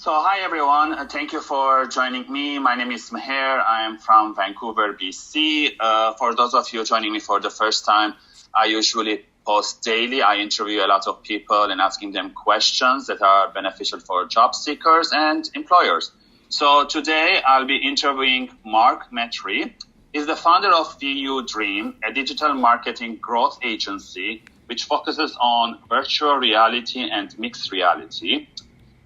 So hi everyone, thank you for joining me. My name is Meher. I am from Vancouver, BC. For those of you joining me for the first time, I usually post daily. I interview a lot of people and asking them questions that are beneficial for job seekers and employers. So today I'll be interviewing Mark Metry. He's the founder of VU Dream, a digital marketing growth agency which focuses on virtual reality and mixed reality.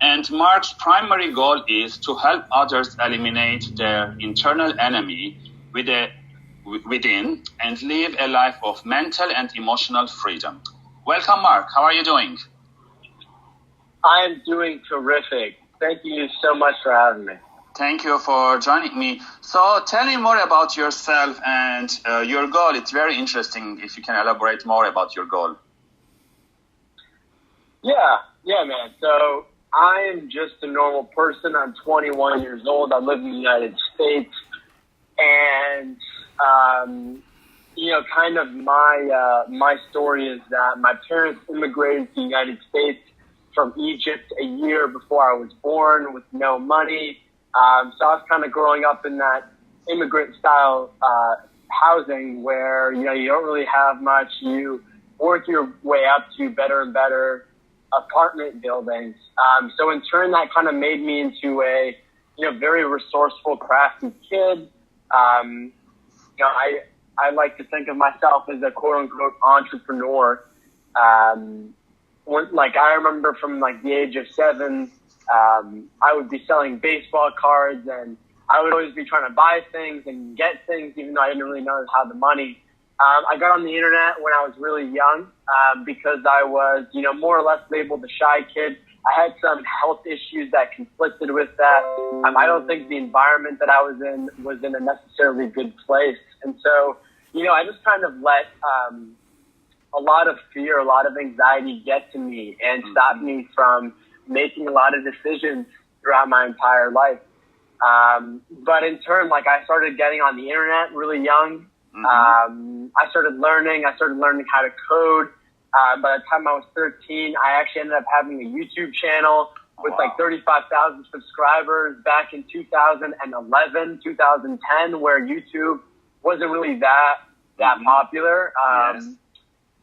And Mark's primary goal is to help others eliminate their internal enemy within and live a life of mental and emotional freedom. Welcome, Mark. How are you doing? I'm doing terrific. Thank you so much for having me. Thank you for joining me. So tell me more about yourself and your goal. It's very interesting if you can elaborate more about your goal. Yeah, man. So I am just a normal person. I'm 21 years old. I live in the United States. And, kind of my story is that my parents immigrated to the United States from Egypt a year before I was born with no money. So I was kind of growing up in that immigrant-style housing where, you don't really have much. You work your way up to better and better apartment buildings. So in turn, that kind of made me into a, very resourceful, crafty kid. I like to think of myself as a quote unquote entrepreneur. I remember from the age of 7, I would be selling baseball cards, and I would always be trying to buy things and get things, even though I didn't really know how the money. I got on the internet when I was really young, because I was, more or less labeled the shy kid. I had some health issues that conflicted with that. I don't think the environment that I was in a necessarily good place. And so, I just kind of let, a lot of fear, a lot of anxiety get to me and stop me from making a lot of decisions throughout my entire life. But in turn, I started getting on the internet really young. I started learning how to code. By the time I was 13, I actually ended up having a YouTube channel with 35,000 subscribers back in 2011, 2010, where YouTube wasn't really that popular.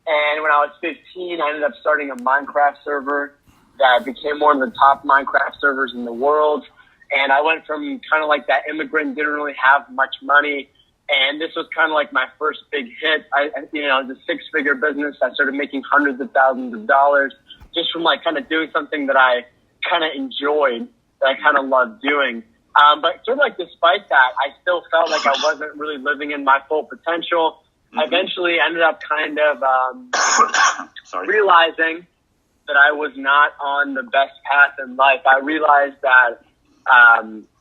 And when I was 15, I ended up starting a Minecraft server that became one of the top Minecraft servers in the world. And I went from kind of that immigrant, didn't really have much money. And this was kind of my first big hit. It was a 6-figure business. I started making hundreds of thousands of dollars just from kind of doing something that I kind of enjoyed, that I kind of loved doing. But sort of despite that, I still felt like I wasn't really living in my full potential. I eventually ended up kind of realizing that I was not on the best path in life. I realized that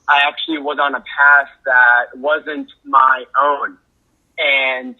I actually was on a path that wasn't my own. And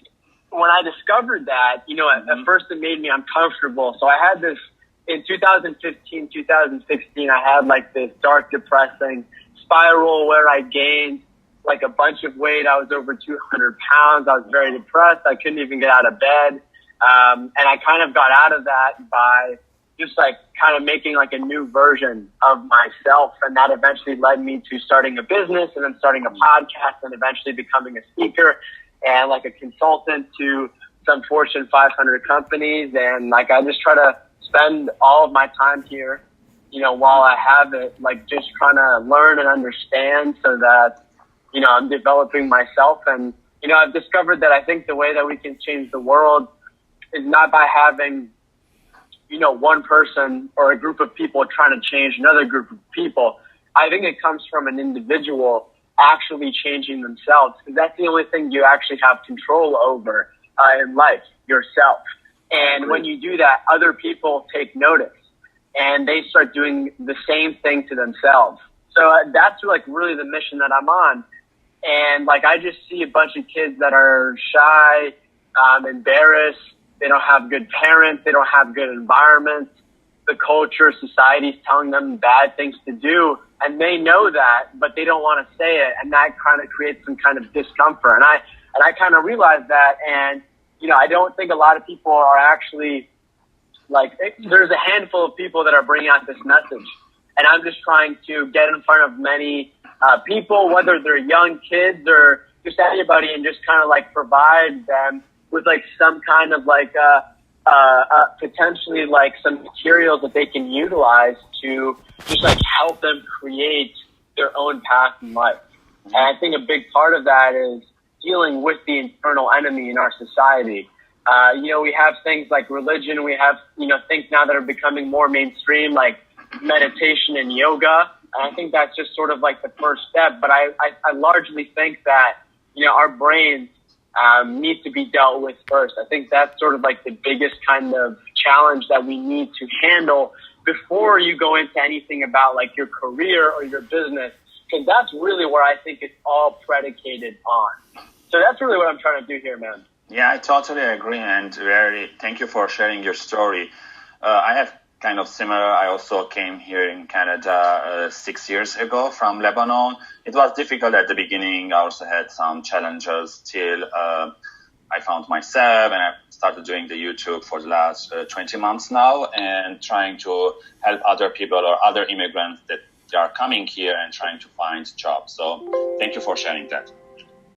when I discovered that, at first it made me uncomfortable. So I had this, in 2015, 2016, I had this dark, depressing spiral where I gained a bunch of weight. I was over 200 pounds. I was very depressed. I couldn't even get out of bed. And I kind of got out of that by just kind of making a new version of myself. And that eventually led me to starting a business and then starting a podcast and eventually becoming a speaker and a consultant to some Fortune 500 companies. And I just try to spend all of my time here, while I have it, just trying to learn and understand so that, I'm developing myself. And, I've discovered that I think the way that we can change the world is not by having one person or a group of people trying to change another group of people. I think it comes from an individual actually changing themselves, because that's the only thing you actually have control over in life, yourself. And when you do that, other people take notice and they start doing the same thing to themselves. So that's really the mission that I'm on. And I just see a bunch of kids that are shy, embarrassed. They don't have good parents. They don't have good environments. The culture, society's telling them bad things to do. And they know that, but they don't want to say it. And that kind of creates some kind of discomfort. And I kind of realized that. And, I don't think a lot of people are actually there's a handful of people that are bringing out this message. And I'm just trying to get in front of many people, whether they're young kids or just anybody, and just kind of like provide them with like some kind of like potentially like some materials that they can utilize to just like help them create their own path in life. And I think a big part of that is dealing with the internal enemy in our society. We have things like religion. We have, things now that are becoming more mainstream, like meditation and yoga. And I think that's just sort of like the first step. But I largely think that, our brains need to be dealt with first. I think that's sort of like the biggest kind of challenge that we need to handle before you go into anything about like your career or your business, because that's really where I think it's all predicated on. So that's really what I'm trying to do here, man. Yeah, I totally agree, and thank you for sharing your story. I have kind of similar. I also came here in Canada 6 years ago from Lebanon. It was difficult at the beginning. I also had some challenges till I found myself, and I started doing the YouTube for the last 20 months now, and trying to help other people or other immigrants that they are coming here and trying to find jobs. So thank you for sharing that.